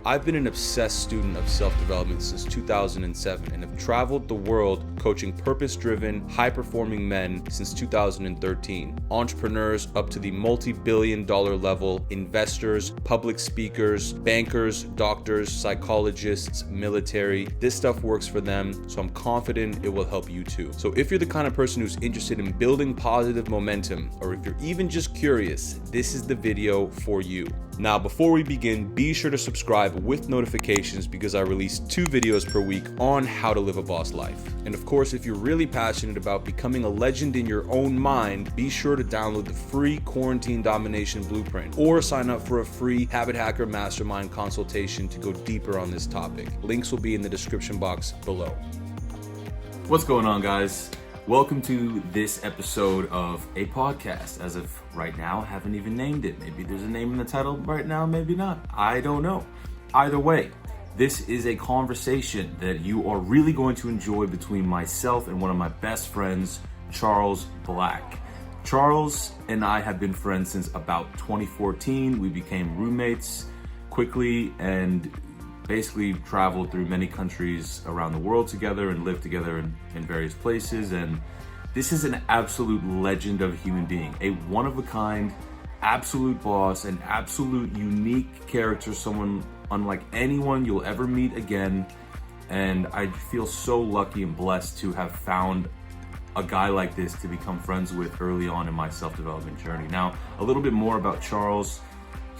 I've been an obsessed student of self-development since 2007 and have traveled the world coaching purpose-driven, high-performing men since 2013. Entrepreneurs up to the multi-billion-dollar level, investors, public speakers, bankers, doctors, psychologists, military. This stuff works for them, so I'm confident it will help you too. So if you're the kind of person who's interested in building positive momentum, or if you're even just curious, this is the video for you. Now, before we begin, be sure to subscribe with notifications because I release 2 videos per week on how to live a boss life. And of course, if you're really passionate about becoming a legend in your own mind, be sure to download the free Quarantine Domination Blueprint or sign up for a free Habit Hacker Mastermind consultation to go deeper on this topic. Links will be in the description box below. What's going on, guys? Welcome to this episode of a podcast. As of right now, I haven't even named it. Maybe there's a name in the title right now, maybe not. I don't know. Either way, this is a conversation that you are really going to enjoy between myself and one of my best friends, Charles Black. Charles and I have been friends since about 2014. We became roommates quickly and basically traveled through many countries around the world together and lived together in various places. And this is an absolute legend of a human being, a one-of-a-kind, absolute boss, an absolute unique character, someone unlike anyone you'll ever meet again. And I feel so lucky and blessed to have found a guy like this to become friends with early on in my self-development journey. Now, a little bit more about Charles.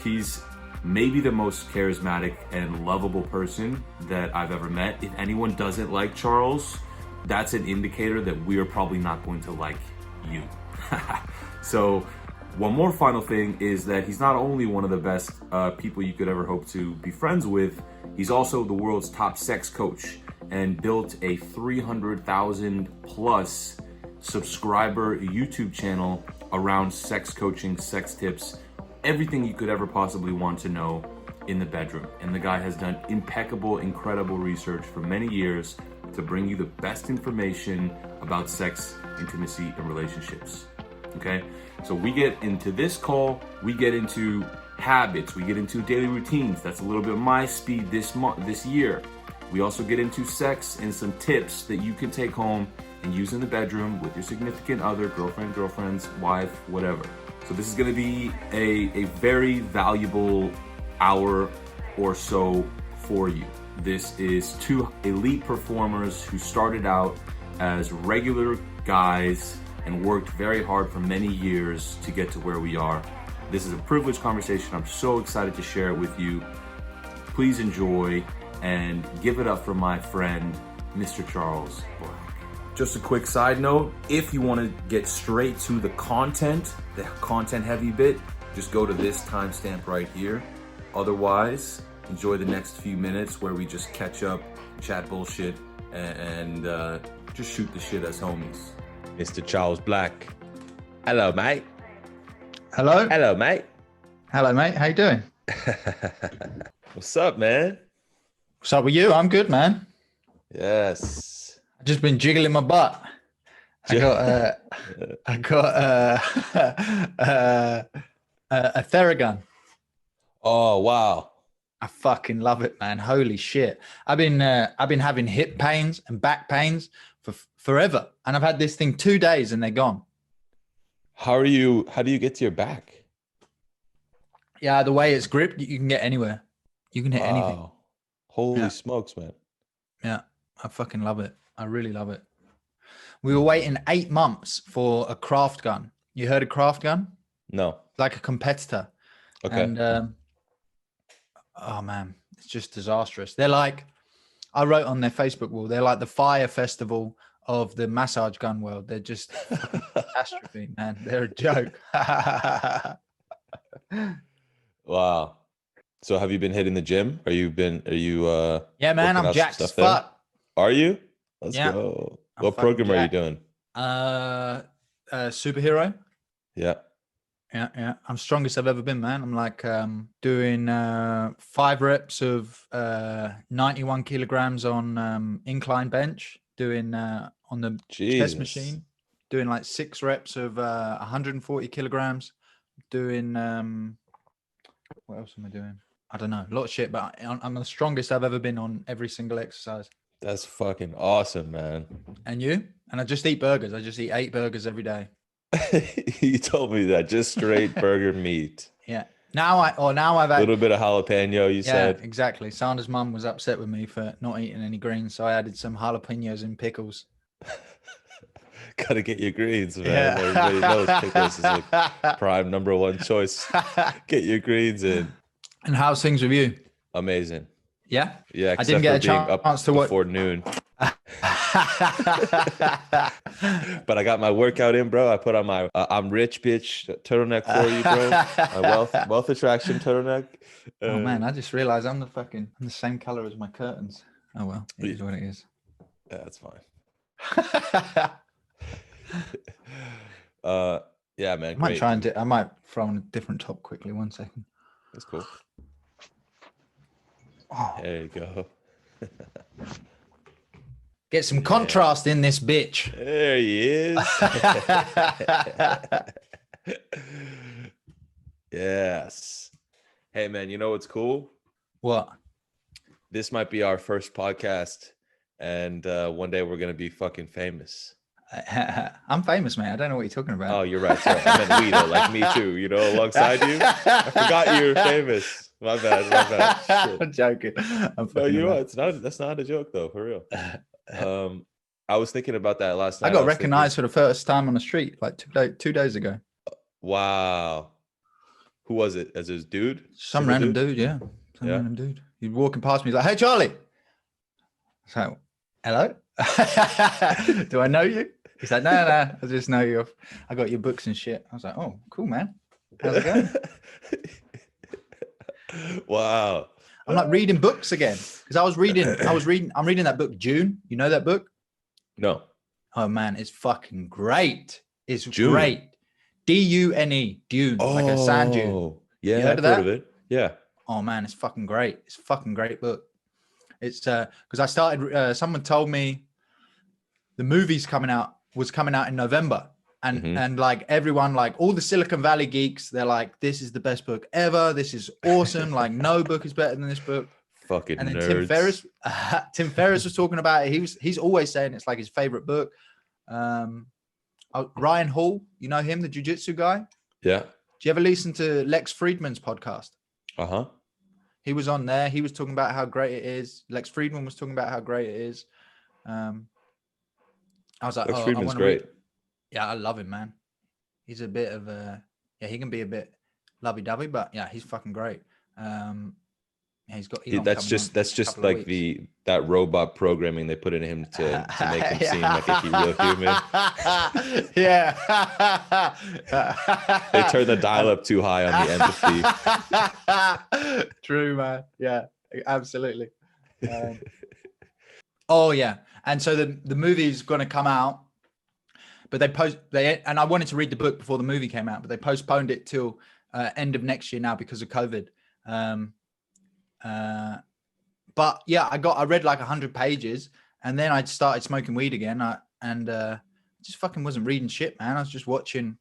He's maybe the most charismatic and lovable person that I've ever met. If anyone doesn't like Charles, that's an indicator that we are probably not going to like you. So one more final thing is that he's not only one of the best people you could ever hope to be friends with, he's also the world's top sex coach and built a 300,000 plus subscriber YouTube channel around sex coaching, sex tips, everything you could ever possibly want to know in the bedroom. And the guy has done impeccable, incredible research for many years to bring you the best information about sex, intimacy, and relationships. Okay? So we get into this call, we get into habits, we get into daily routines. That's a little bit of my speed this year. We also get into sex and some tips that you can take home and use in the bedroom with your significant other, girlfriend's wife, whatever. So this is going to be a very valuable hour or so for you. This is 2 elite performers who started out as regular guys and worked very hard for many years to get to where we are. This is a privileged conversation. I'm so excited to share it with you. Please enjoy and give it up for my friend, Mr. Charles Black. Just a quick side note, if you want to get straight to the content heavy bit, just go to this timestamp right here. Otherwise, enjoy the next few minutes where we just catch up, chat bullshit, and just shoot the shit as homies. Mr. Charles Black. Hello, mate. Hello. Hello, mate. Hello, mate. How you doing? What's up, man? What's up with you? I'm good, man. Yes. I've just been jiggling my butt. I got a theragun. Oh, wow. I fucking love it, man. Holy shit. I've been having hip pains and back pains for forever. And I've had this thing 2 days and they're gone. How do you get to your back? Yeah, the way it's gripped, you can get anywhere. You can hit anything. Holy smokes, man. Yeah, I fucking love it. I really love it. We were waiting 8 months for a craft gun. You heard of craft gun? No. Like a competitor. Okay. And oh man, it's just disastrous. They're like, I wrote on their Facebook wall, they're like the fire festival of the massage gun world. They're just catastrophe, man. They're a joke. Wow. So have you been hitting the gym? Are you yeah, man, I'm jacked as fuck. Are you? Let's go. What program are you doing? Superhero. Yeah. Yeah. I'm strongest I've ever been, man. I'm like doing 5 reps of 91 kilograms on incline bench, doing on the chest machine, doing like 6 reps of 140 kilograms, doing what else am I doing? I don't know, a lot of shit, but I'm the strongest I've ever been on every single exercise. That's fucking awesome, man. And you? And I just eat burgers. I just eat 8 burgers every day. You told me that, just straight burger meat. Yeah. Now I've had A little bit of jalapeno, you said. Exactly. Sandra's mum was upset with me for not eating any greens, so I added some jalapenos and pickles. Gotta get your greens, man. Yeah. Everybody knows pickles is like prime #1 choice. Get your greens in. And how's things with you? Amazing. Yeah? Yeah, I didn't get a chance to before noon. But I got my workout in, bro. I put on my I'm rich bitch turtleneck for you, bro. My wealth attraction turtleneck. Oh man, I just realized I'm the same color as my curtains. Oh well, it is what it is. Yeah, that's fine. Yeah, man. I might throw on a different top quickly. 1 second. That's cool. Oh. There you go. Get some contrast in this bitch. There he is. Yes. Hey, man, you know what's cool? What? This might be our first podcast, and one day we're going to be fucking famous. I'm famous, man. I don't know what you're talking about. Oh, you're right. Sorry. I meant we, though, like me too, you know, alongside you. I forgot you were famous. My bad. Shit. I'm joking. No, you know, that's not a joke though, for real. I was thinking about that last night. I got recognized for the first time on the street like 2 days ago. Wow. Who was it? As his dude? Some random dude, yeah. Random dude. He's walking past me. He's like, "Hey, Charlie." So, hello? Do I know you? He's like, no, I just know you. I got your books and shit. I was like, oh, cool, man. How's it going? Wow. I'm like reading books again because I'm reading that book, June. You know that book? No. Oh man, it's fucking great. It's June. Great. Dune, Dune, like a sand dune. Yeah, I've heard of it. Yeah. Oh man, it's fucking great. It's a fucking great book. It's because I started. Someone told me the movie's was coming out in November, and like everyone, like all the Silicon Valley geeks, they're like, "This is the best book ever. This is awesome. Like no book is better than this book." Fucking and then nerds. Tim Ferriss was talking about it. He's always saying it's like his favorite book. Ryan Hall, you know him, the jiu-jitsu guy? Yeah. Do you ever listen to Lex Fridman's podcast? Uh-huh. He was on there. He was talking about how great it is. Lex Fridman was talking about how great it is. I was like, Lex Fridman's great. Yeah, I love him, man. He's a bit of he can be a bit lovey-dovey, but yeah, he's fucking great. He's got. That's just like that robot programming they put in him to make him seem like a real human. Yeah. They turn the dial up too high on the empathy. True, man. Yeah, absolutely. Oh yeah, and so the movie's going to come out, but and I wanted to read the book before the movie came out, but they postponed it till end of next year now because of COVID. But yeah, I read like 100 pages and then I started smoking weed again. Just fucking wasn't reading shit, man. I was just watching.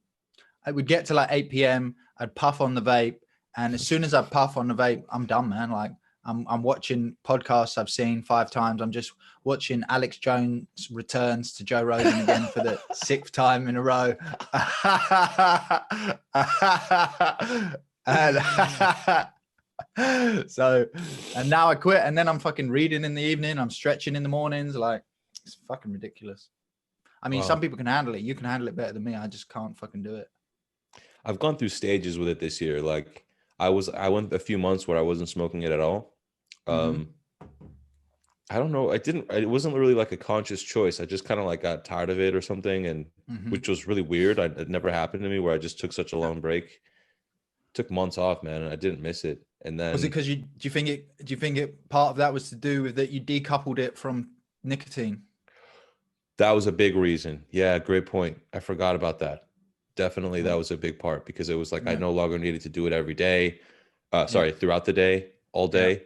I would get to like 8 p.m. I'd puff on the vape. And as soon as I puff on the vape, I'm done, man. Like I'm watching podcasts I've seen 5 times. I'm just watching Alex Jones returns to Joe Rogan again for the 6th time in a row. And now I quit, and then I'm fucking reading in the evening, I'm stretching in the mornings. Like, it's fucking ridiculous. I mean, Some people can handle it. You can handle it better than me. I just can't fucking do it. I've gone through stages with it this year. Like I went a few months where I wasn't smoking it at all. I don't know. It wasn't really like a conscious choice. I just kind of like got tired of it or something, and which was really weird. It never happened to me where I just took such a long break. Took months off, man, and I didn't miss it. And then was it because do you think it part of that was to do with that you decoupled it from nicotine? That was a big reason. Yeah, great point. I forgot about that. Definitely, that was a big part because it was like I no longer needed to do it every day. Throughout the day, all day. Yeah.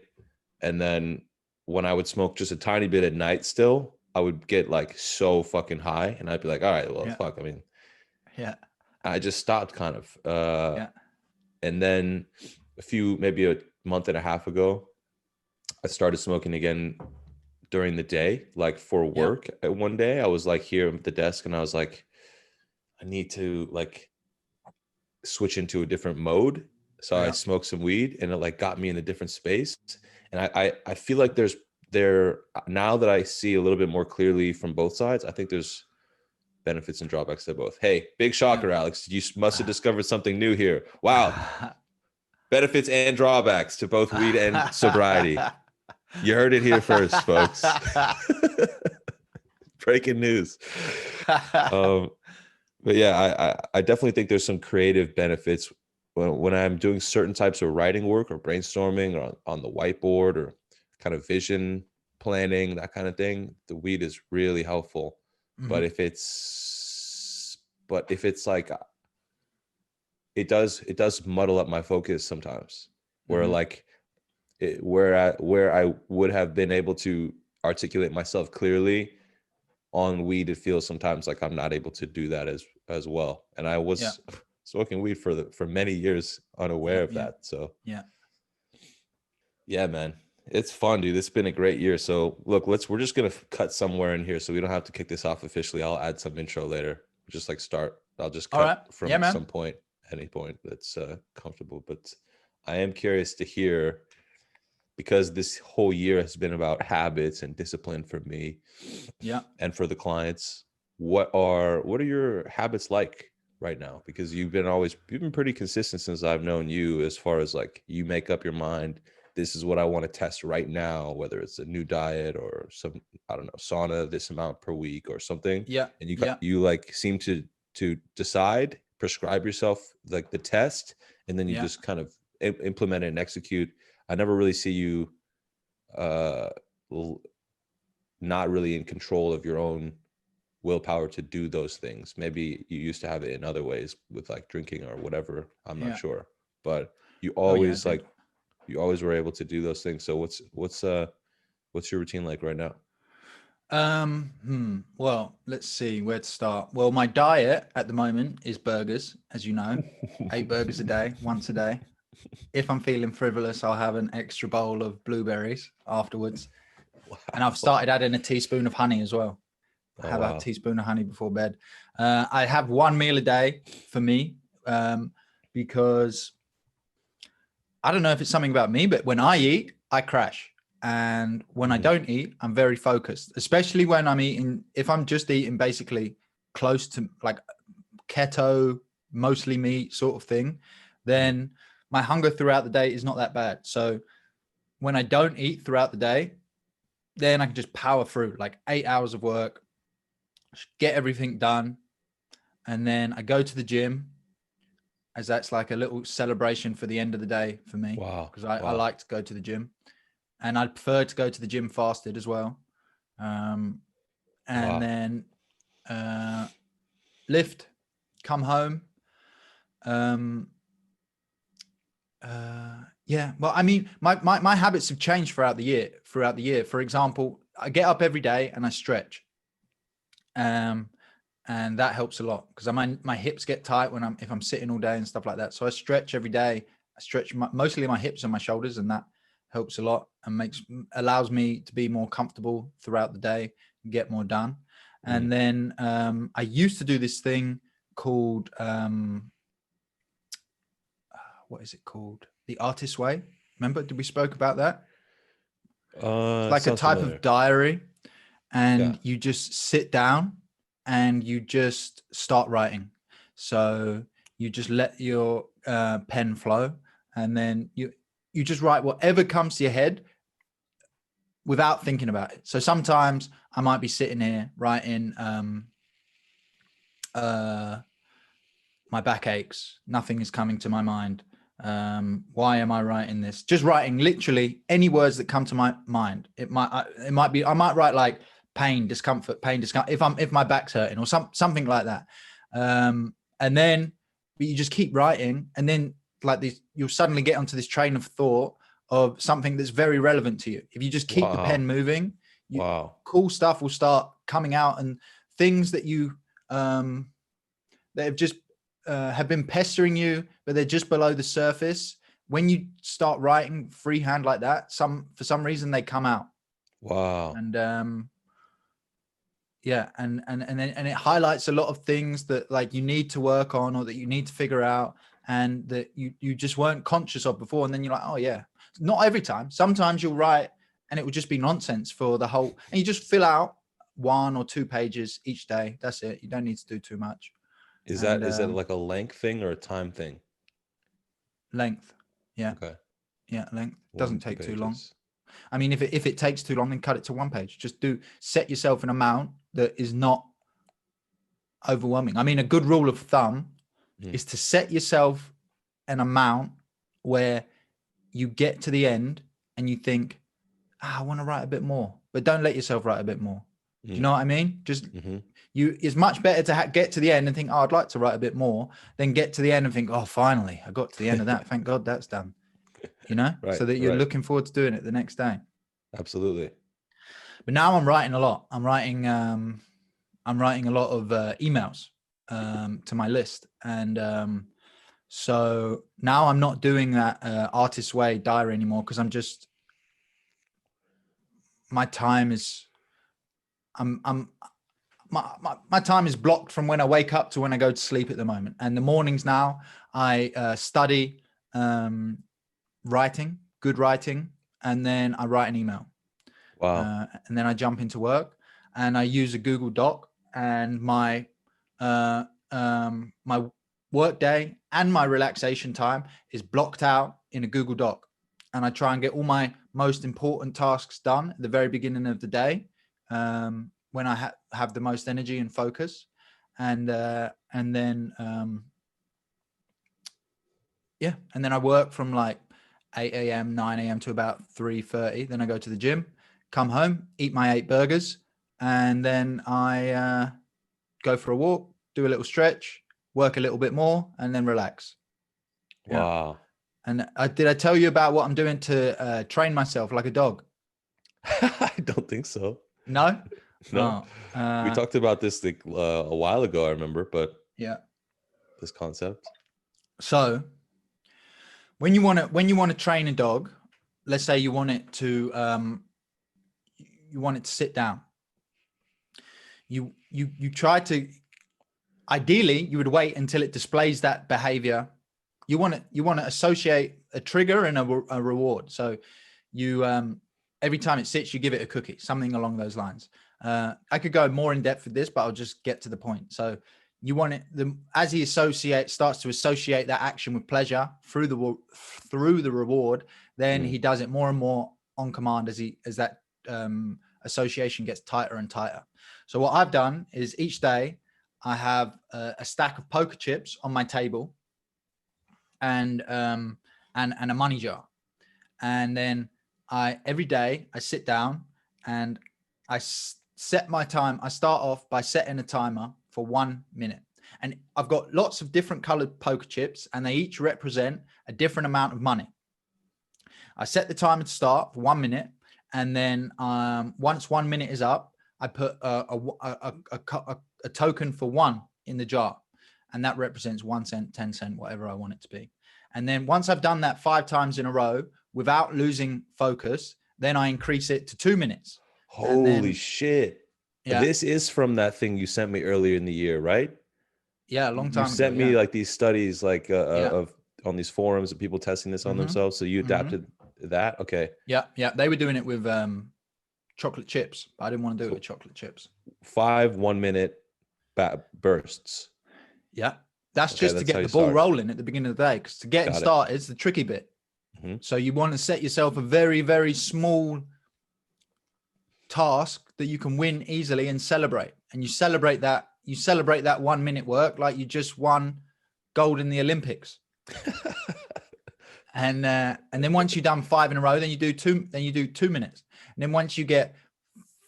And then when I would smoke just a tiny bit at night still, I would get like so fucking high and I'd be like, all right, well, fuck. I mean, I just stopped kind of. And then maybe month and a half ago, I started smoking again during the day, like for work. One day I was like here at the desk and I was like, I need to like switch into a different mode. So I smoked some weed and it like got me in a different space. And I feel like now that I see a little bit more clearly from both sides, I think there's benefits and drawbacks to both. Hey, big shocker, Alex. You must have discovered something new here. Wow. Benefits and drawbacks to both weed and sobriety. You heard it here first, folks. Breaking news. But yeah, I definitely think there's some creative benefits when I'm doing certain types of writing work or brainstorming or on the whiteboard or kind of vision planning, that kind of thing. The weed is really helpful. Mm-hmm. But if it's like, it does muddle up my focus sometimes, where like where I would have been able to articulate myself clearly on weed, it feels sometimes like I'm not able to do that as well. And I was smoking weed for many years unaware of that. So yeah, man, it's fun, dude. It's been a great year. So look, we're just gonna cut somewhere in here so we don't have to kick this off officially. I'll add some intro later. Just like I'll just cut from some point, any point that's comfortable. But I am curious to hear, because this whole year has been about habits and discipline for me, and for the clients. What are your habits like right now? Because you've been pretty consistent since I've known you, as far as like, you make up your mind, this is what I want to test right now, whether it's a new diet or some, I don't know, sauna this amount per week or something. And you like seem to decide, prescribe yourself like the test, and then you just kind of implement it and execute. I never really see you not really in control of your own willpower to do those things. Maybe you used to have it in other ways with like drinking or whatever. I'm not sure, but you always you always were able to do those things. So what's your routine like right now? Well, let's see where to start. Well, my diet at the moment is burgers, as you know, 8 burgers a day, once a day. If I'm feeling frivolous, I'll have an extra bowl of blueberries afterwards. Wow. And I've started adding a teaspoon of honey as well. I have a teaspoon of honey before bed. I have 1 meal a day for me, because I don't know if it's something about me, but when I eat, I crash. And when I don't eat, I'm very focused, especially when I'm eating. If I'm just eating basically close to like keto, mostly meat sort of thing, then my hunger throughout the day is not that bad. So when I don't eat throughout the day, then I can just power through like 8 hours of work, get everything done. And then I go to the gym, as that's like a little celebration for the end of the day for me. Wow. Because I like to go to the gym, and I prefer to go to the gym fasted as well. Then lift, come home. Well, I mean, my habits have changed throughout the year. For example, I get up every day and I stretch. And that helps a lot, because my hips get tight if I'm sitting all day and stuff like that. So I stretch every day. I stretch mostly my hips and my shoulders, and that helps a lot and allows me to be more comfortable throughout the day and get more done. And then I used to do this thing called what is it called? The Artist's Way. Remember? Did we spoke about that? It's like a type of diary, and you just sit down and you just start writing. So you just let your pen flow, and then you just write whatever comes to your head without thinking about it. So sometimes I might be sitting here writing, my back aches. Nothing is coming to my mind. Why am I writing this? Just writing literally any words that come to my mind. It might be, I might write like pain, discomfort, if my back's hurting or something like that. And then you just keep writing, and then like this, you'll suddenly get onto this train of thought of something that's very relevant to you. If you just keep the pen moving, cool stuff will start coming out, and things that you that have just have been pestering you, but they're just below the surface, when you start writing freehand like that, for some reason they come out. Wow. And yeah, and it highlights a lot of things that like you need to work on, or that you need to figure out, and that you just weren't conscious of before. And then you're like, oh yeah. Not every time. Sometimes you'll write and it will just be nonsense for the whole, and you just fill out 1 or 2 pages each day. That's it. You don't need to do too much. Is that like a length thing or a time thing? Length. Yeah. Okay. Yeah, length. Doesn't take too long. pages. I mean, if it takes too long, then cut it to 1 page. Just set yourself an amount that is not overwhelming. I mean, a good rule of thumb is to set yourself an amount where you get to the end and you think, I want to write a bit more, but don't let yourself write a bit more. Do you know what I mean? Just it's much better to get to the end and think, oh, I'd like to write a bit more, than get to the end and think, oh, finally, I got to the end of that. Thank God that's done. You know, so that you're looking forward to doing it the next day. Absolutely. But now I'm writing a lot. I'm writing a lot of emails to my list. And so now I'm not doing that artist way diary anymore, because my time is my time is blocked from when I wake up to when I go to sleep at the moment. And the mornings now I study writing, good writing, and then I write an email. Wow. And then I jump into work, and I use a Google Doc, and my my work day and my relaxation time is blocked out in a Google Doc. And I try and get all my most important tasks done at the very beginning of the day, when I have the most energy and focus. And then yeah, and then I work from like 8 a.m., 9 a.m. to about 3:30. Then I go to the gym, come home, eat my 8 burgers, and then I go for a walk, do a little stretch, work a little bit more, and then relax. Wow. And did I tell you about what I'm doing to train myself like a dog? I don't think so. No? No. Oh, we talked about this like, a while ago, I remember, but yeah. this concept. So when you want to train a dog, let's say you want it to sit down. You try to, ideally you would wait until it displays that behavior. You want to associate a trigger and a reward. So you every time it sits, you give it a cookie, something along those lines. I could go more in depth with this, but I'll just get to the point. So you want it, as he starts to associate that action with pleasure through the reward, then he does it more and more on command as that association gets tighter and tighter. So what I've done is each day I have a stack of poker chips on my table, and a money jar. And then every day I sit down and I set my time. I start off by setting a timer for 1 minute. And I've got lots of different colored poker chips, and they each represent a different amount of money. I set the timer to start for 1 minute. And then once 1 minute is up, I put a token for 1 in the jar. And that represents 1 cent, 10 cent, whatever I want it to be. And then once I've done that 5 times in a row without losing focus, then I increase it to 2 minutes. Holy shit. Yeah. This is from that thing you sent me earlier in the year, right? Yeah, a long time ago. You sent me like these studies like Yeah. on these forums of people testing this on themselves. So you adapted that? Okay. Yeah. Yeah. They were doing it with chocolate chips, but I didn't want to do it with chocolate chips. 5 1 minute bursts. Yeah. That's just to get the ball rolling at the beginning of the day, because to get it started is the tricky bit. So you want to set yourself a very, very small task that you can win easily and celebrate. And you celebrate that 1 minute work like you just won gold in the Olympics. And then once you've done 5 in a row, then you do 2 minutes. And then once you get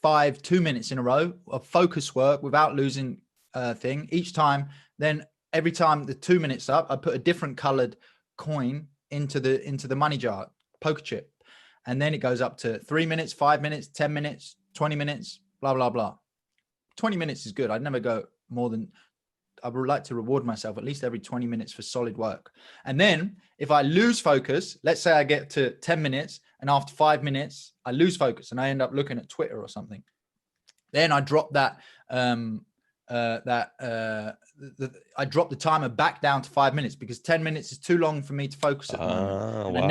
5 2 minutes in a row of focus work without losing thing each time, then every time the 2 minutes up, I put a different colored coin into the money jar, poker chip. And then it goes up to 3 minutes, 5 minutes, 10 minutes, 20 minutes, blah, blah, blah. 20 minutes is good. I'd never go more than, would like to reward myself at least every 20 minutes for solid work. And then if I lose focus, let's say I get to 10 minutes and after 5 minutes, I lose focus and I end up looking at Twitter or something. Then I drop that, I drop the timer back down to 5 minutes because 10 minutes is too long for me to focus at the moment. And wow.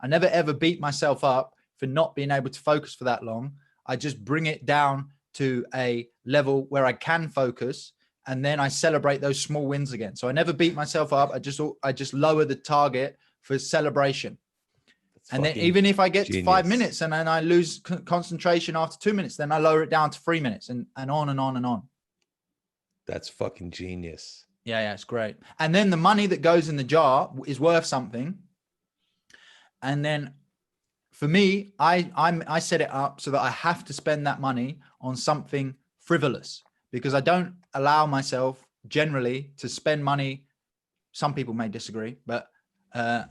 I never ever beat myself up for not being able to focus for that long. I just bring it down to a level where I can focus, and then I celebrate those small wins again. So I never beat myself up. I just lower the target for celebration. And then even if I get to 5 minutes and then I lose concentration after 2 minutes, then I lower it down to 3 minutes and on and on and on. That's fucking genius. Yeah, it's great. And then the money that goes in the jar is worth something. And then for me, I set it up so that I have to spend that money on something frivolous because I don't allow myself generally to spend money. Some people may disagree, but I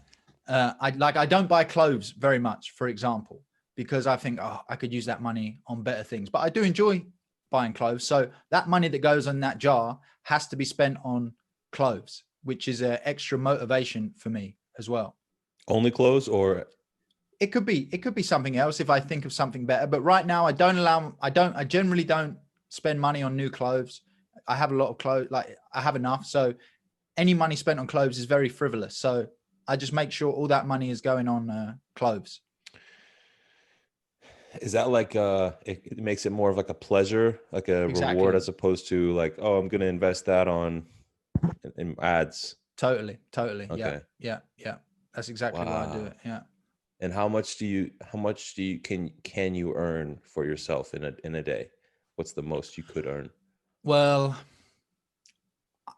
don't buy clothes very much, for example, because I think, oh, I could use that money on better things, but I do enjoy buying clothes. So that money that goes in that jar has to be spent on clothes, which is an extra motivation for me as well. Only clothes, or it could be something else if I think of something better. But right now I generally don't spend money on new clothes. I have a lot of clothes, like I have enough. So any money spent on clothes is very frivolous. So I just make sure all that money is going on clothes. is that like it makes it more of like a pleasure, like a reward, as opposed to like, oh, I'm going to invest that on in ads? Totally. Okay. Yeah. That's exactly why I do it. Yeah. And how much can you earn for yourself in a day? What's the most you could earn? Well,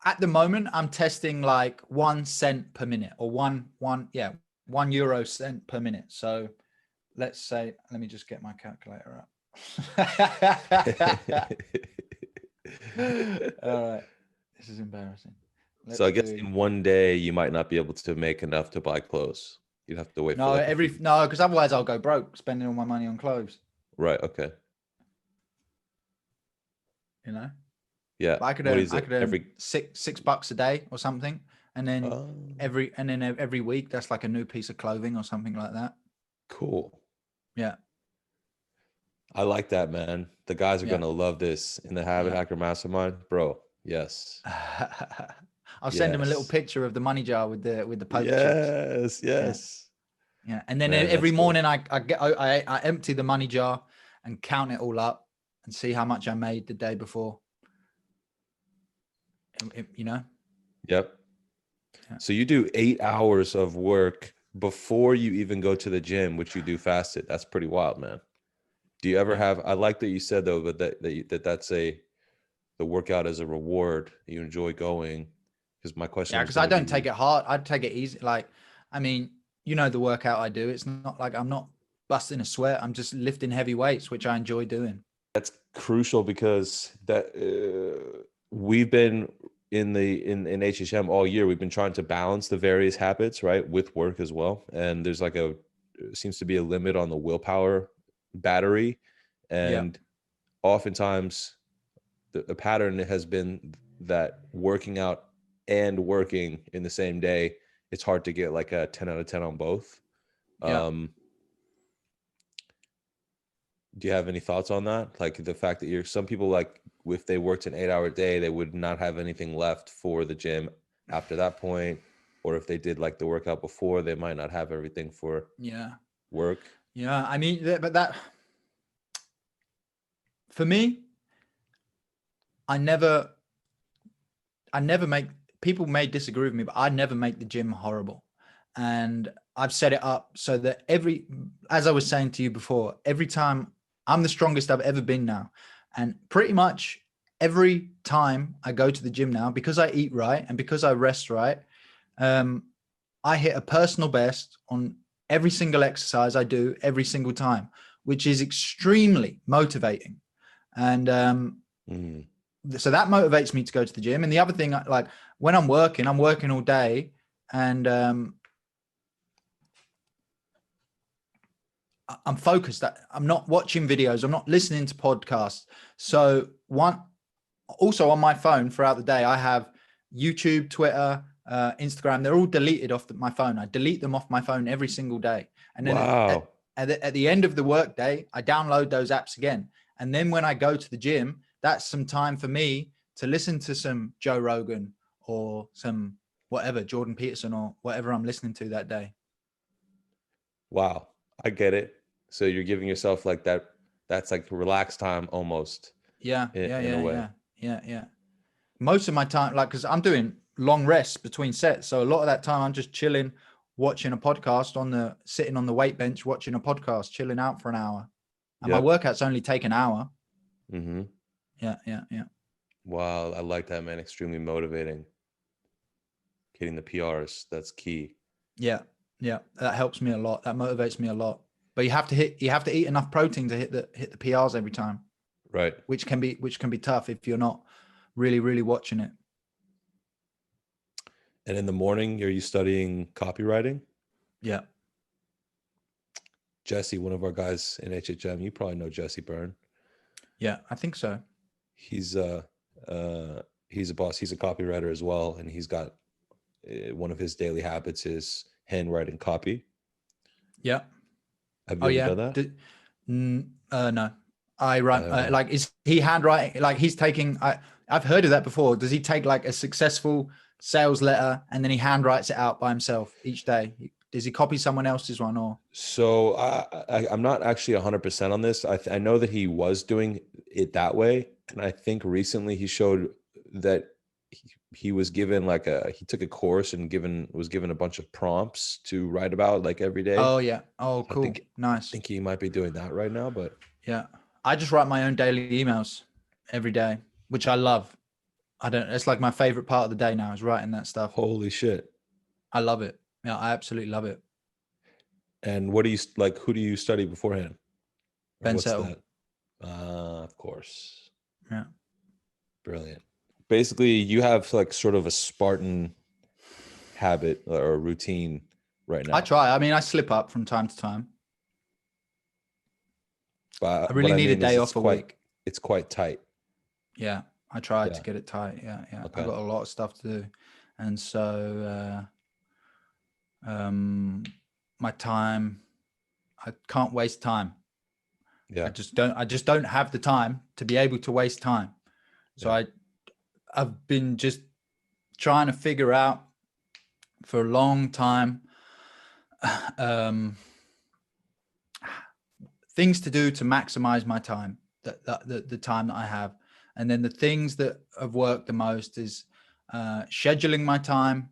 at the moment I'm testing like 1 cent per minute, or one euro cent per minute. So let's say, let me just get my calculator up. All right. This is embarrassing. So I guess in one day you might not be able to make enough to buy clothes. You'd have to wait for that. Because otherwise I'll go broke spending all my money on clothes. Right. Okay. You know? Yeah. But I could earn every $6 a day or something. And then every week that's like a new piece of clothing or something like that. Cool. Yeah. I like that, man. The guys are going to love this in the Habit Hacker Mastermind, bro. Yes. I'll send them a little picture of the money jar with the poker chips. Yes. Yeah. And then every morning I empty the money jar and count it all up and see how much I made the day before. You know? Yep. Yeah. So you do 8 hours of work before you even go to the gym, which you do fasted. That's pretty wild, man. Do you ever have, I like that you said though, but that's the workout as a reward. You enjoy going. Because my question. Yeah, because I don't take it hard. I take it easy. Like, I mean, you know, the workout I do, it's not like I'm not busting a sweat. I'm just lifting heavy weights, which I enjoy doing. That's crucial because we've been in HHM all year. We've been trying to balance the various habits, right, with work as well. And there's like seems to be a limit on the willpower battery. And oftentimes the pattern has been that working out and working in the same day, it's hard to get like a 10 out of 10 on both. Do you have any thoughts on that? Like the fact that some people, like if they worked an 8-hour day, they would not have anything left for the gym after that point. Or if they did like the workout before, they might not have everything for work. Yeah. I mean, but that for me, I never make, people may disagree with me, but I never make the gym horrible. And I've set it up so that as I was saying to you before, every time I'm the strongest I've ever been now. And pretty much every time I go to the gym now, because I eat right and because I rest right, I hit a personal best on every single exercise I do every single time, which is extremely motivating. And so that motivates me to go to the gym. And the other thing, like when I'm working all day, and I'm focused. I'm not watching videos. I'm not listening to podcasts. So also on my phone throughout the day, I have YouTube, Twitter, Instagram. They're all deleted off my phone. I delete them off my phone every single day. And then Wow. at the end of the work day, I download those apps again. And then when I go to the gym, that's some time for me to listen to some Joe Rogan or some whatever, Jordan Peterson or whatever I'm listening to that day. Wow. I get it. So you're giving yourself like that. That's like relaxed time almost. Yeah. In a way. Yeah. Most of my time, like, because I'm doing long rests between sets. So a lot of that time I'm just chilling, watching a podcast sitting on the weight bench, watching a podcast, chilling out for an hour. And my workouts only take an hour. Mm-hmm. Yeah. Wow. I like that, man. Extremely motivating. Hitting the PRs. That's key. Yeah. That helps me a lot. That motivates me a lot. But you have to eat enough protein to hit the PRs every time. Right. Which can be tough if you're not really, really watching it. And in the morning, are you studying copywriting? Yeah. Jesse, one of our guys in HHM, you probably know Jesse Byrne. Yeah, I think so. He's a boss. He's a copywriter as well, and he's got one of his daily habits is handwriting copy. Yeah. Have you ever done that? No. I write like, is he handwriting? Like he's taking. I've heard of that before. Does he take like a successful sales letter and then he handwrites it out by himself each day? Does he copy someone else's one or? So I'm not actually 100% on this. I know that he was doing it that way, and I think recently he showed that he was given he took a course and was given a bunch of prompts to write about like every day. Oh yeah. Oh, cool. Nice. I think he might be doing that right now, but yeah, I just write my own daily emails every day, which I love. It's like my favorite part of the day now is writing that stuff. Holy shit. I love it. Yeah, I absolutely love it. And what do you like? Who do you study beforehand? Ben Settle. Of course. Yeah. Brilliant. Basically, you have like sort of a Spartan habit or routine right now. I try. I mean, I slip up from time to time. But I really need a day off a week. It's quite tight. Yeah, I try to get it tight. Yeah. Okay. I've got a lot of stuff to do, and so my time, I can't waste time. Yeah, I just don't have the time to be able to waste time. So I've been just trying to figure out for a long time things to do to maximize my time, the time that I have. And then the things that have worked the most is scheduling my time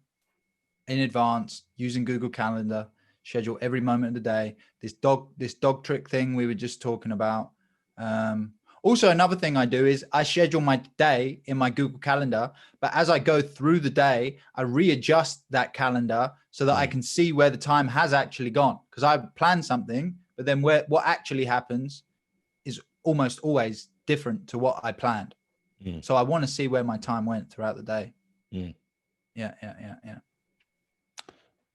in advance, using Google Calendar, schedule every moment of the day. This dog trick thing we were just talking about. Also, another thing I do is I schedule my day in my Google Calendar, but as I go through the day, I readjust that calendar so that I can see where the time has actually gone. Because I plan something, but then what actually happens is almost always different to what I planned. So I want to see where my time went throughout the day. Yeah.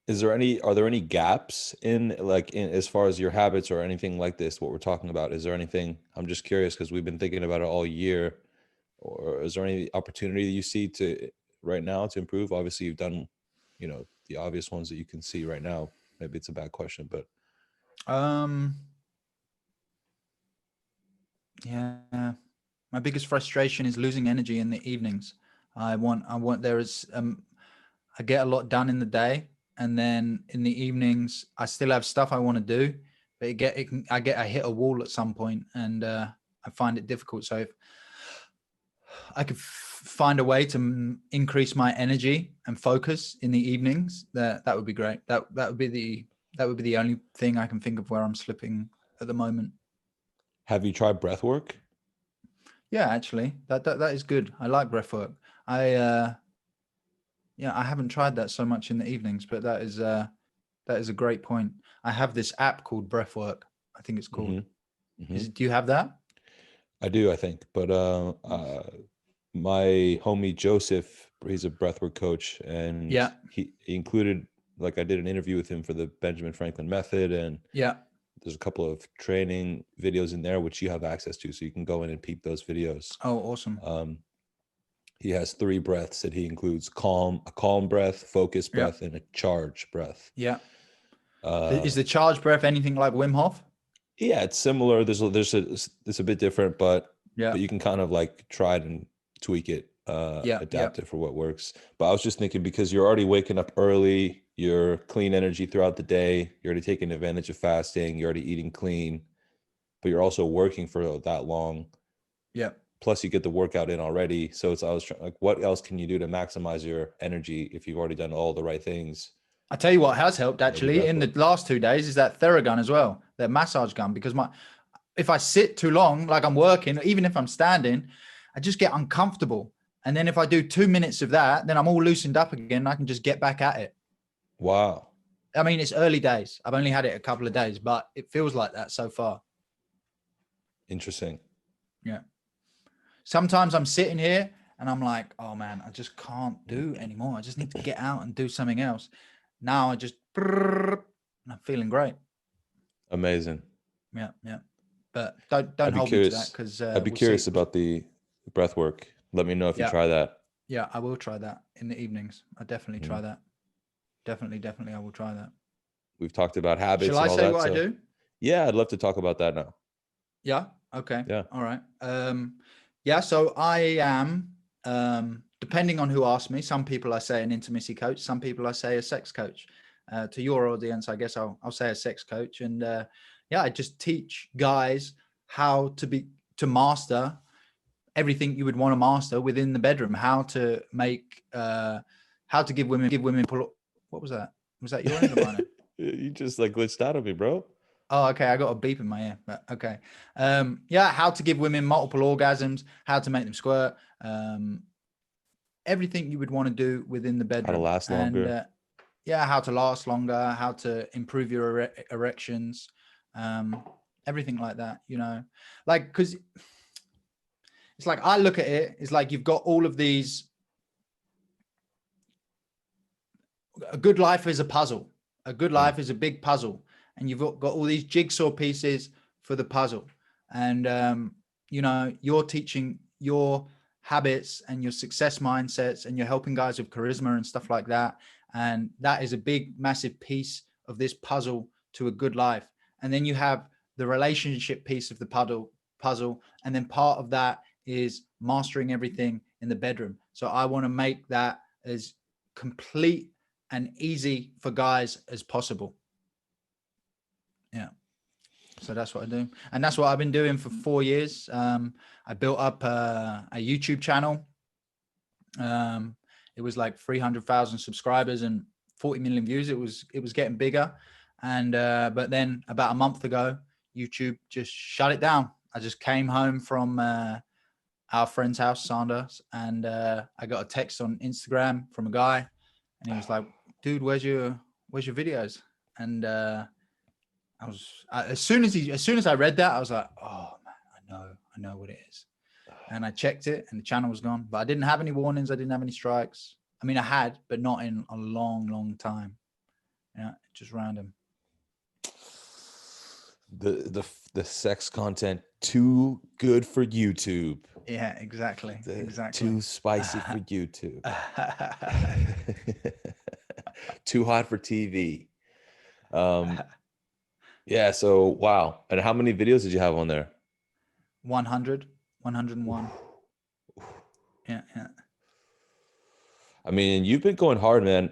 Are there any gaps in as far as your habits or anything like this, what we're talking about? Is there anything? I'm just curious because we've been thinking about it all year. Or is there any opportunity that you see right now to improve? Obviously you've done, the obvious ones that you can see right now. Maybe it's a bad question, but. Yeah. My biggest frustration is losing energy in the evenings. I get a lot done in the day. And then in the evenings, I still have stuff I want to do, but I hit a wall at some point, and I find it difficult. So if I could find a way to increase my energy and focus in the evenings, that would be great. That would be the only thing I can think of where I'm slipping at the moment. Have you tried breath work? Yeah, actually, that is good. I like breath work. I haven't tried that so much in the evenings, but that is a great point. I have this app called Breathwork. I think it's called. Do you have that? I do, I think. But my homie Joseph, he's a breathwork coach, and he included, like, I did an interview with him for the Benjamin Franklin method, and there's a couple of training videos in there which you have access to, so you can go in and peep those videos. Oh, awesome. He has 3 breaths that he includes: a calm breath, focus Yeah. breath, and a charge breath. Yeah. Is the charge breath anything like Wim Hof? Yeah, it's similar. It's a bit different, but Yeah. you can kind of like try it and tweak it, Yeah. adapt it for what works. But I was just thinking, because you're already waking up early, you're clean energy throughout the day, you're already taking advantage of fasting, you're already eating clean, but you're also working for that long. Yeah. Plus you get the workout in already. So I was trying, like, what else can you do to maximize your energy if you've already done all the right things? I tell you what has helped The actually breath in the work. last 2 days is that theragun as well, that massage gun, because if I sit too long, like I'm working, even if I'm standing, I just get uncomfortable. And then if I do 2 minutes of that, then I'm all loosened up again. And I can just get back at it. Wow. I mean, it's early days. I've only had it a couple of days, but it feels like that so far. Interesting. Yeah. Sometimes I'm sitting here and I'm like, oh man, I just can't do anymore. I just need to get out and do something else. Now I just, and I'm feeling great. Amazing. Yeah. Yeah. But don't hold me to that, because I'd be curious about the breath work. Let me know if you try that. Yeah, I will try that in the evenings. I definitely try that. Definitely, I will try that. We've talked about habits. Shall I say what I do? Yeah, I'd love to talk about that now. Yeah. Okay. Yeah. All right. Yeah. So I am, depending on who asks me, some people I say an intimacy coach, some people I say a sex coach. To your audience, I guess I'll say a sex coach. And yeah, I just teach guys how to master everything you would want to master within the bedroom. How to give women pull. What was that? Was that your end or mine? You just like glitched out of me, bro. Oh, okay. I got a beep in my ear, but okay. Yeah. How to give women multiple orgasms, how to make them squirt, everything you would want to do within the bedroom. How to last longer. And, yeah. How to last longer, how to improve your erections, everything like that, like, cause it's like, I look at it, it's like you've got all of these. A good life is a puzzle. A good life is a big puzzle, and you've got all these jigsaw pieces for the puzzle. And, you're teaching your habits and your success mindsets, and you're helping guys with charisma and stuff like that. And that is a big, massive piece of this puzzle to a good life. And then you have the relationship piece of the puzzle. And then part of that is mastering everything in the bedroom. So I want to make that as complete and easy for guys as possible. Yeah. So that's what I do. And that's what I've been doing for 4 years. I built up a YouTube channel. It was like 300,000 subscribers and 40 million views. It was getting bigger. And, but then about a month ago, YouTube just shut it down. I just came home from, our friend's house, Sanders, and I got a text on Instagram from a guy, and he was like, dude, where's your videos? And as soon as I read that, I was like, oh man, I know what it is. And I checked it, and the channel was gone, but I didn't have any warnings. I didn't have any strikes. I mean, I had, but not in a long time. Yeah, just random. The sex content too good for YouTube. Yeah, exactly. Too spicy for YouTube. Too hot for TV. Yeah, so wow. And how many videos did you have on there? 101. Yeah. I mean, you've been going hard, man.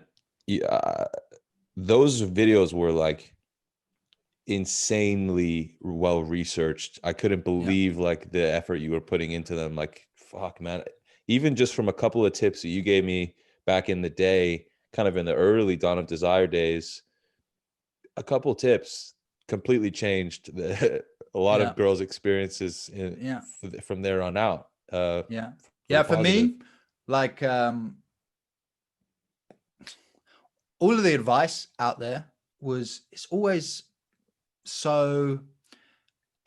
Those videos were like insanely well researched. I couldn't believe like the effort you were putting into them. Like, fuck, man. Even just from a couple of tips that you gave me back in the day, kind of in the early Dawn of Desire days, a couple tips completely changed a lot of girls' experiences from there on out. For me, like all of the advice out there it's always so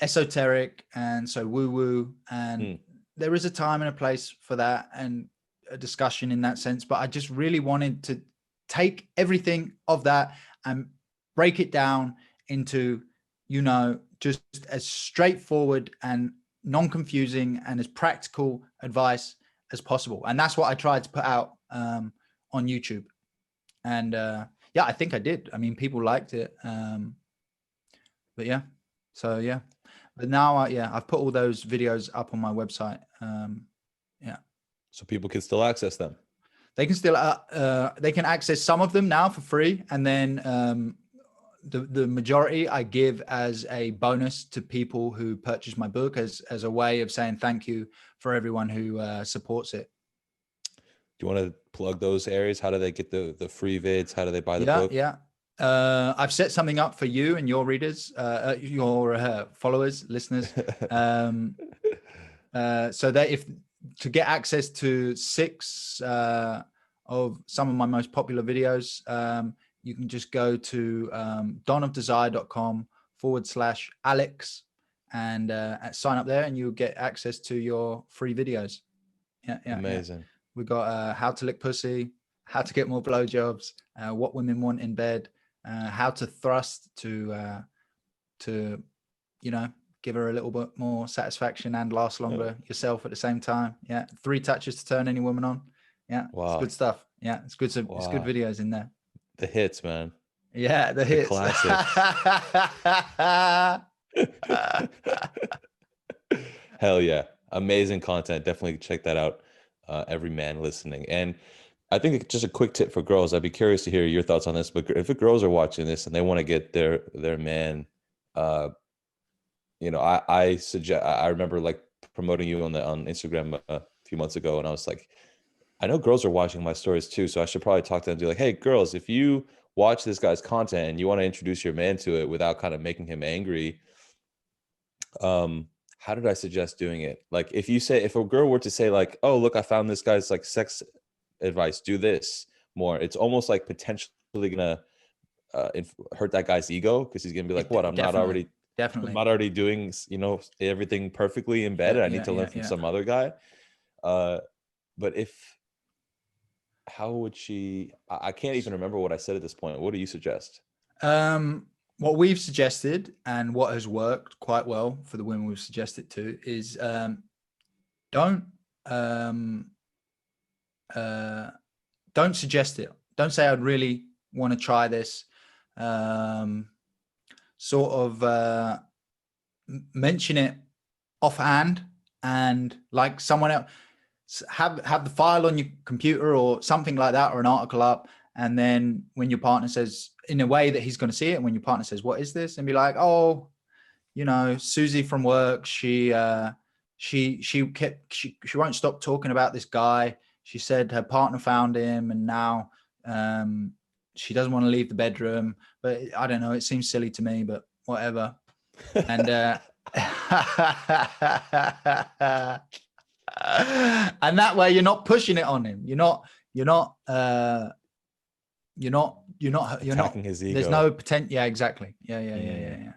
esoteric and so woo-woo, and there is a time and a place for that and a discussion in that sense, but I just really wanted to take everything of that and break it down into, just as straightforward and non-confusing and as practical advice as possible. And that's what I tried to put out on YouTube. And yeah, I think I did. I mean, people liked it. But yeah, so yeah. But now, yeah, I've put all those videos up on my website. Yeah. So people can still access them. They can still, they can access some of them now for free. And then the majority I give as a bonus to people who purchase my book as a way of saying thank you for everyone who supports it. Do you want to plug those areas? How do they get the free vids? How do they buy the book? Yeah. I've set something up for you and your readers, your followers, listeners. So that to get access to 6 of some of my most popular videos, you can just go to donofdesire.com/Alex and sign up there, and you'll get access to your free videos. Yeah, Amazing. Yeah. We've got how to lick pussy, how to get more blowjobs, what women want in bed, how to thrust to give her a little bit more satisfaction and last longer yourself at the same time. Yeah, 3 touches to turn any woman on. Yeah, wow. It's good stuff. Yeah, it's good. Wow. It's good videos in there. The hits, man. Yeah, the hits. Classics. Hell yeah. Amazing content. Definitely check that out. Every man listening. And I think just a quick tip for girls. I'd be curious to hear your thoughts on this, but if the girls are watching this and they want to get their man, I suggest, I remember like promoting you on Instagram a few months ago. And I was like, I know girls are watching my stories too. So I should probably talk to them and be like, hey girls, if you watch this guy's content and you want to introduce your man to it without kind of making him angry, how did I suggest doing it? Like if a girl were to say like, oh, look, I found this guy's like sex advice, do this more. It's almost like potentially gonna hurt that guy's ego, because he's gonna be like, what? I'm not already doing, everything perfectly in bed. I need to learn from some other guy. But how would she, I can't even remember what I said at this point. What do you suggest? What we've suggested and what has worked quite well for the women we've suggested to is don't suggest it. Don't say I'd really want to try this. Sort of mention it offhand, and like someone else have the file on your computer or something like that, or an article up, and then when your partner says, in a way that he's going to see it, and when your partner says, what is this? And be like, oh, Susie from work, she won't stop talking about this guy. She said her partner found him, and now she doesn't want to leave the bedroom, but I don't know, it seems silly to me, but whatever. And and that way you're not pushing it on him. You're not attacking his ego. There's no potential. Yeah, exactly. Yeah.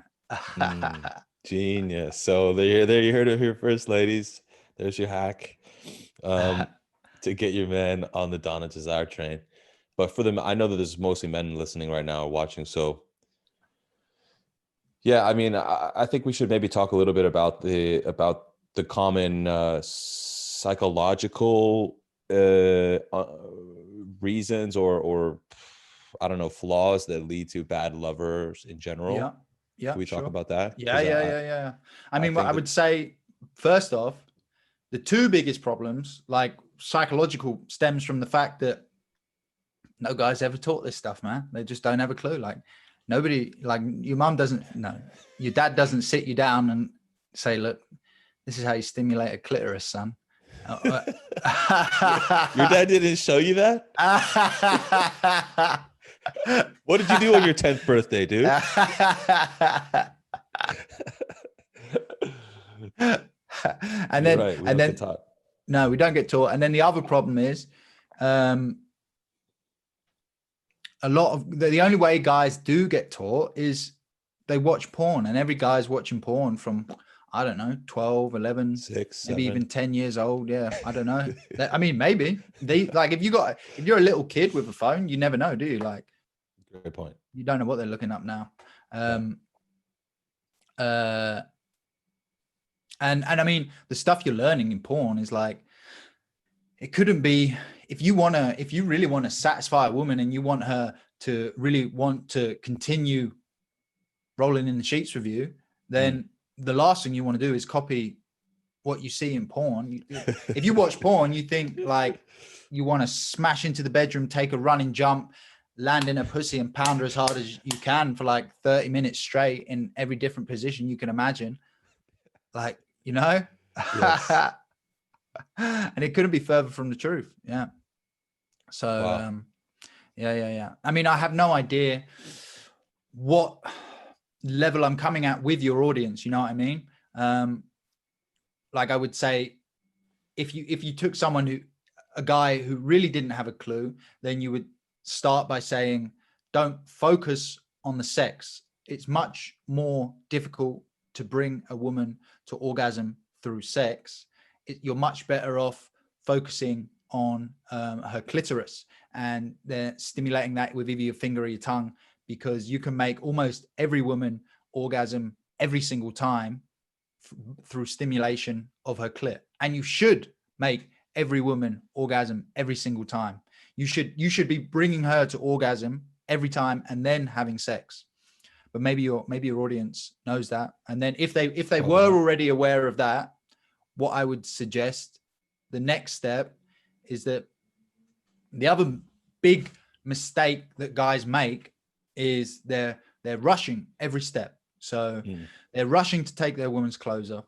Genius. So there you heard it here first, ladies. There's your hack to get your man on the Dawn of Desire train. But for them, I know that there's mostly men listening right now or watching. So yeah, I mean, I think we should maybe talk a little bit about the common psychological reasons or I don't know, flaws that lead to bad lovers in general. Yeah. Can we talk about that? Yeah. I mean, I would say, first off, the 2 biggest problems, like psychological, stems from the fact that no guy's ever taught this stuff, man. They just don't have a clue. Like nobody, like your mom doesn't know, your dad doesn't sit you down and say, look, this is how you stimulate a clitoris, son. Your dad didn't show you that? What did you do on your 10th birthday, dude? No, we don't get taught. And then the other problem is, a lot of the only way guys do get taught is they watch porn, and every guy's watching porn from, I don't know, 12, 11, 6, maybe 7. even 10 years old. Yeah, I don't know. I mean, maybe they like if you're a little kid with a phone, you never know, do you? Like, great point. You don't know what they're looking up now. And I mean, the stuff you're learning in porn is like, it couldn't be, if you really want to satisfy a woman and you want her to really want to continue rolling in the sheets with you, then the last thing you want to do is copy what you see in porn. If you watch porn, you think like you want to smash into the bedroom, take a running jump, land in a pussy and pound her as hard as you can for like 30 minutes straight in every different position you can imagine. Like, you know, Yes. and it couldn't be further from the truth. Yeah. So, Wow. yeah. I mean, I have no idea what level I'm coming at with your audience. You know what I mean? Like I would say, if you took a guy who really didn't have a clue, then you would start by saying, don't focus on the sex. It's much more difficult to bring a woman to orgasm through sex. You're much better off focusing on her clitoris and then stimulating that with either your finger or your tongue, because you can make almost every woman orgasm every single time through stimulation of her clit. And you should make every woman orgasm every single time. You should be bringing her to orgasm every time and then having sex. But maybe your audience knows that. And then if they were already aware of that, what I would suggest, the next step is that the other big mistake that guys make is they're rushing every step. So they're rushing to take their woman's clothes off.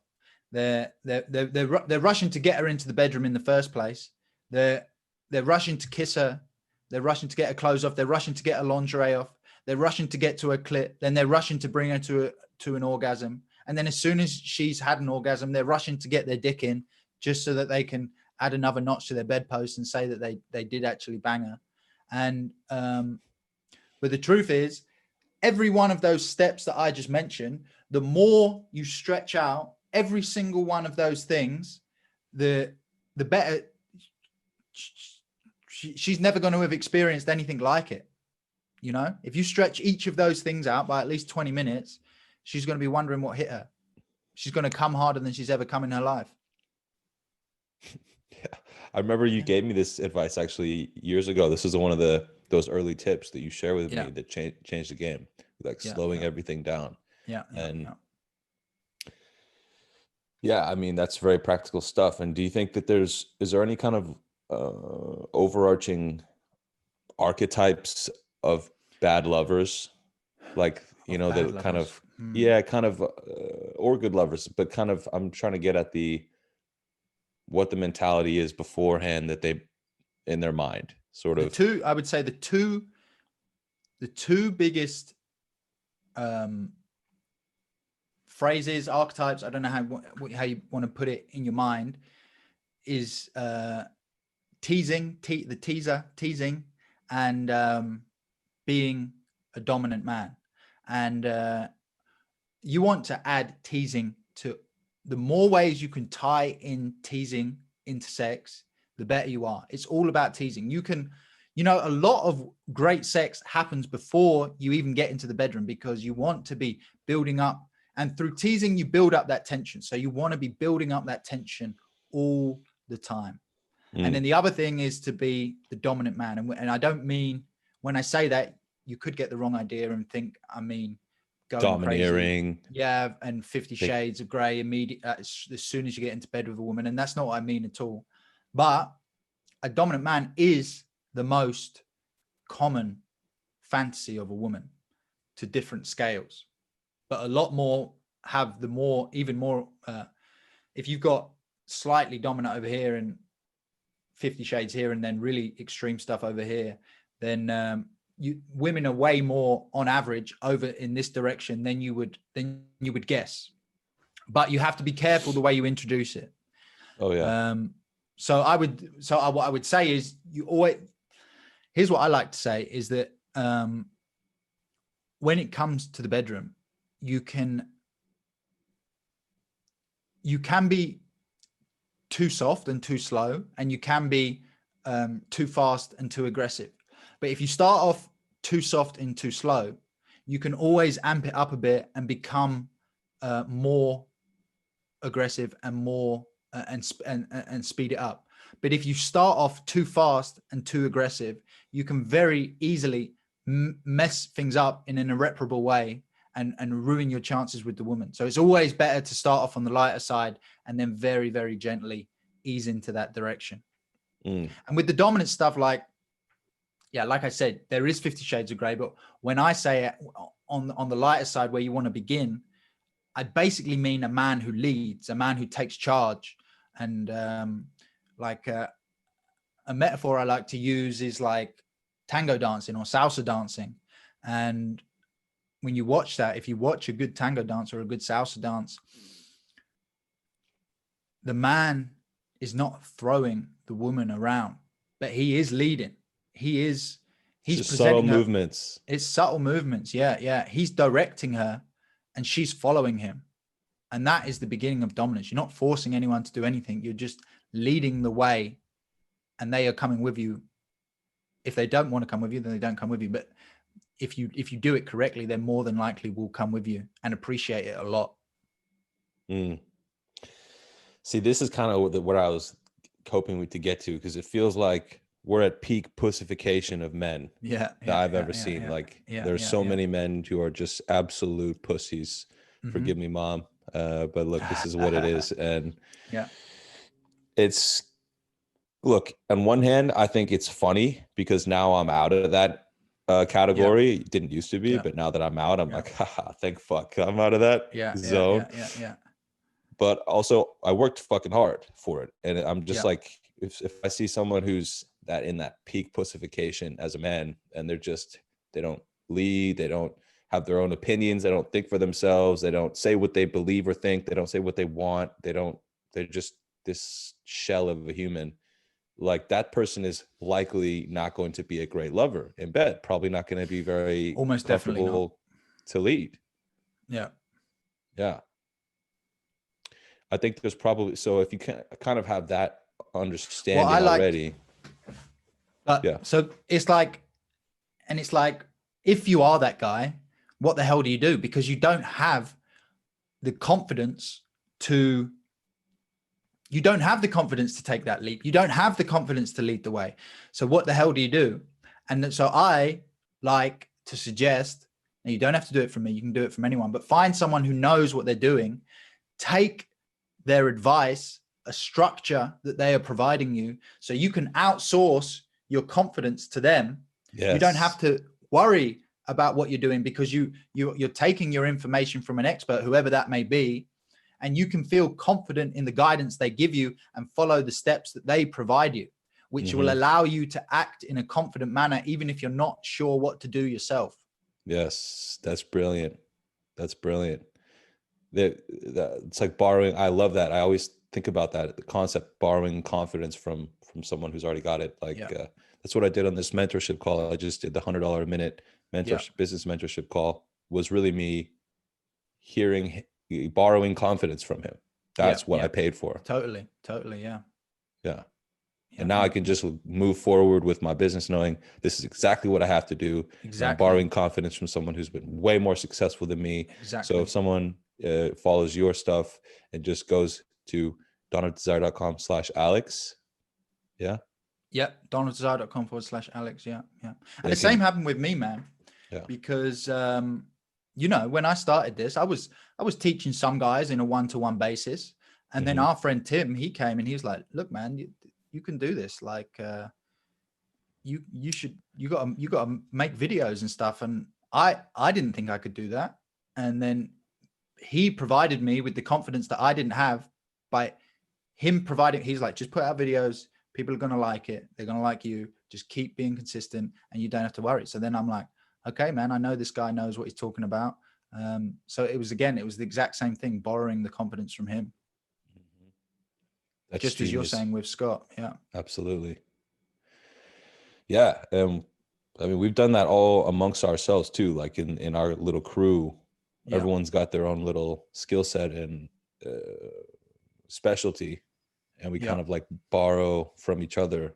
They're rushing to get her into the bedroom in the first place. They're rushing to kiss her. They're rushing to get her clothes off. They're rushing to get her lingerie off. They're rushing to get to her clit. Then they're rushing to bring her to an orgasm. And then as soon as she's had an orgasm, they're rushing to get their dick in just so that they can add another notch to their bedpost and say that they did actually bang her. And but the truth is, every one of those steps that I just mentioned, the more you stretch out every single one of those things, the better. She's never going to have experienced anything like it. You know, if you stretch each of those things out by at least 20 minutes, she's going to be wondering what hit her. She's going to come harder than she's ever come in her life. Yeah. I remember you gave me this advice actually years ago. This was one of those early tips that you share with me that changed the game, like slowing everything down. Yeah, I mean, that's very practical stuff. And do you think that is there any kind of overarching archetypes of bad lovers, like, you know, that kind of, or good lovers, but kind of, I'm trying to get at what the mentality is beforehand that they, in their mind, sort of. I would say the two biggest phrases, archetypes, I don't know how you want to put it in your mind, is teasing, teasing, and being a dominant man. And you want to add teasing to the more ways you can tie in teasing into sex, the better you are. It's all about teasing. You know, a lot of great sex happens before you even get into the bedroom, because you want to be building up, and through teasing, you build up that tension. So you want to be building up that tension all the time. And then the other thing is to be the dominant man. And I don't mean, when I say that, you could get the wrong idea and think I mean going domineering crazy. Yeah, and 50 Shades of Grey immediate as soon as you get into bed with a woman. And that's not what I mean at all. But a dominant man is the most common fantasy of a woman, to different scales. But a lot more have even more. If you've got slightly dominant over here and 50 Shades here, and then really extreme stuff over here, then women are way more on average over in this direction than you would guess. But you have to be careful the way you introduce it. Oh yeah. What I would say is, here's what I like to say is that when it comes to the bedroom, you can be too soft and too slow, and you can be too fast and too aggressive. But if you start off too soft and too slow, you can always amp it up a bit and become more aggressive and more and speed it up. But if you start off too fast and too aggressive, you can very easily mess things up in an irreparable way and ruin your chances with the woman. So it's always better to start off on the lighter side and then very, very gently ease into that direction. And with the dominant stuff, like I said, there is 50 shades of gray, but when I say it on the lighter side where you want to begin, I basically mean a man who leads, a man who takes charge. And a metaphor I like to use is like tango dancing or salsa dancing. And when you watch that, if you watch a good tango dance or a good salsa dance, the man is not throwing the woman around, but he is leading. He's just subtle movements. It's subtle movements. Yeah. He's directing her and she's following him. And that is the beginning of dominance. You're not forcing anyone to do anything. You're just leading the way and they are coming with you. If they don't want to come with you, then they don't come with you. But if you do it correctly, then more than likely will come with you and appreciate it a lot. See, this is kind of what I was hoping to get to, because it feels like we're at peak pussification of men that I've ever seen. There's so many men who are just absolute pussies. Forgive me, mom. But look, this is what it is. And it's, look, on one hand, I think it's funny because now I'm out of that category. It didn't used to be, but now that I'm out, I'm like, haha, thank fuck, I'm out of that zone. But also I worked fucking hard for it. And I'm just like, if I see someone who's in that peak pussification as a man, and they don't lead, they don't have their own opinions, they don't think for themselves, they don't say what they believe or think, they don't say what they want, they're just this shell of a human. Like, that person is likely not going to be a great lover in bed, probably not going to be very almost comfortable to lead. I think there's probably, so if you can kind of have that understanding already. So it's like, if you are that guy, what the hell do you do? Because you don't have the confidence to take that leap. You don't have the confidence to lead the way. So what the hell do you do? And so I like to suggest, and you don't have to do it from me, you can do it from anyone, but find someone who knows what they're doing, take their advice, a structure that they are providing you, so you can outsource your confidence to them. You don't have to worry about what you're doing because you're taking your information from an expert, whoever that may be, and you can feel confident in the guidance they give you and follow the steps that they provide you, which will allow you to act in a confident manner, even if you're not sure what to do yourself. Yes, that's brilliant. That's brilliant. It's like borrowing. I love that. I always think about that, the concept, borrowing confidence from someone who's already got it. That's what I did on this mentorship call. I just did the $100 a minute business mentorship call. Was really me borrowing confidence from him. That's what I paid for. Totally. And now I can just move forward with my business knowing this is exactly what I have to do. I'm borrowing confidence from someone who's been way more successful than me. So if someone follows your stuff and just goes to donofdesire.com/Alex. donofdesire.com/Alex. And the same happened with me, man. Because when I started this, I was teaching some guys in a one-to-one basis. And then our friend Tim, he came and he was like, look, man, you can do this. Like, you got to make videos and stuff. And I didn't think I could do that. And then he provided me with the confidence that I didn't have by him providing. He's like, just put out videos. People are going to like it. They're going to like you. Just keep being consistent and you don't have to worry. So then I'm like, okay, man, I know this guy knows what he's talking about. So it was the exact same thing, borrowing the confidence from him. That's just genius. As you're saying with Scott. Yeah, absolutely. Yeah. I mean, we've done that all amongst ourselves too. Like in our little crew, everyone's got their own little skill set and specialty. And we kind of like borrow from each other,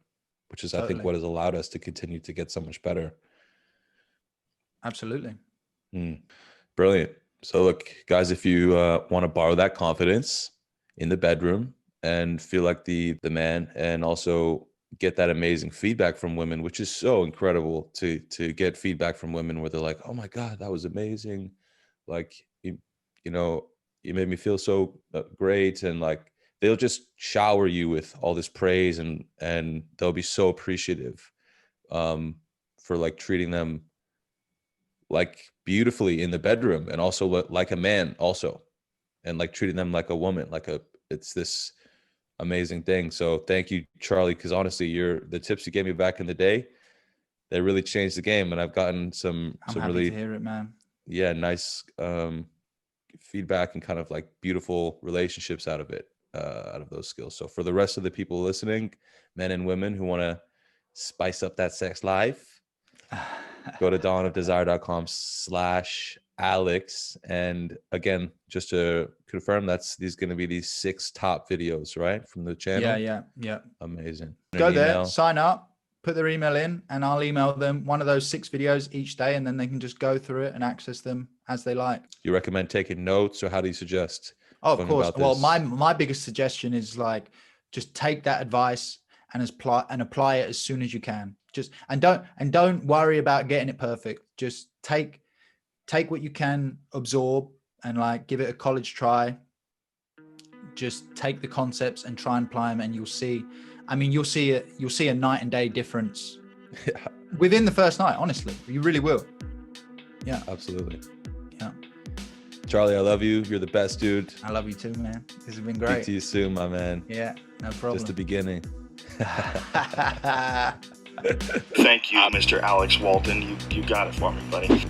which is, I think, what has allowed us to continue to get so much better. Absolutely. Brilliant. So look, guys, if you want to borrow that confidence in the bedroom, and feel like the man, and also get that amazing feedback from women, which is so incredible to get feedback from women where they're like, oh my God, that was amazing. Like, you know, you made me feel so great. And like, they'll just shower you with all this praise, and they'll be so appreciative for like treating them like beautifully in the bedroom, and also like a man also, and like treating them like a woman, it's this amazing thing. So thank you, Charlie, because honestly, the tips you gave me back in the day, they really changed the game, and I've gotten some happy really to hear it, man. Yeah, nice feedback and kind of like beautiful relationships out of it, out of those skills. So for the rest of the people listening, men and women who want to spice up that sex life, go to donofdesire.com/Alex. And again, just to confirm, these going to be these 6 top videos, right, from the channel? Yeah. Amazing. Go there, sign up, put their email in, and I'll email them one of those 6 videos each day, and then they can just go through it and access them as they like. You recommend taking notes, or how do you suggest? Oh, of course. Well, my biggest suggestion is like, just take that advice and apply it as soon as you can. Don't worry about getting it perfect. Just take what you can absorb and like give it a college try. Just take the concepts and try and apply them, and you'll see. I mean, you'll see a night and day difference within the first night. Honestly, you really will. Yeah, absolutely. Yeah, Charlie, I love you. You're the best, dude. I love you too, man. This has been great. Speak to you soon, my man. Yeah, no problem. Just the beginning. Thank you, Mr. Alex Walton. You got it for me, buddy.